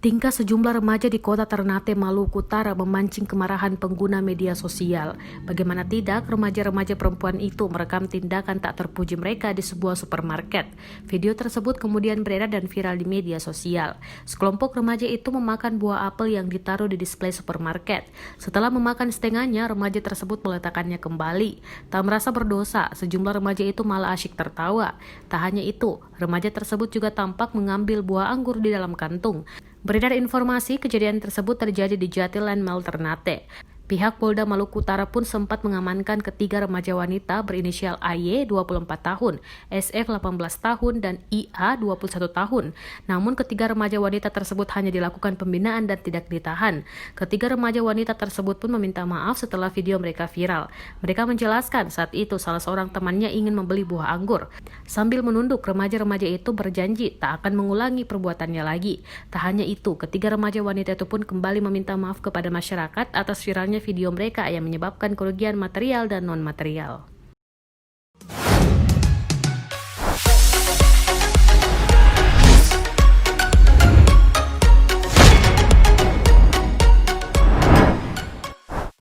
Tingkah sejumlah remaja di kota Ternate, Maluku Utara memancing kemarahan pengguna media sosial. Bagaimana tidak, remaja-remaja perempuan itu merekam tindakan tak terpuji mereka di sebuah supermarket. Video tersebut kemudian beredar dan viral di media sosial. Sekelompok remaja itu memakan buah apel yang ditaruh di display supermarket. Setelah memakan setengahnya, remaja tersebut meletakkannya kembali. Tak merasa berdosa, sejumlah remaja itu malah asyik tertawa. Tak hanya itu, remaja tersebut juga tampak mengambil buah anggur di dalam kantung. Beredar informasi kejadian tersebut terjadi di Jatilan Mall Ternate. Pihak Polda Maluku Utara pun sempat mengamankan ketiga remaja wanita berinisial AY 24 tahun, SF 18 tahun, dan IA 21 tahun. Namun ketiga remaja wanita tersebut hanya dilakukan pembinaan dan tidak ditahan. Ketiga remaja wanita tersebut pun meminta maaf setelah video mereka viral. Mereka menjelaskan saat itu salah seorang temannya ingin membeli buah anggur. Sambil menunduk, remaja-remaja itu berjanji tak akan mengulangi perbuatannya lagi. Tak hanya itu, ketiga remaja wanita itu pun kembali meminta maaf kepada masyarakat atas viralnya video mereka yang menyebabkan kerugian material dan non-material.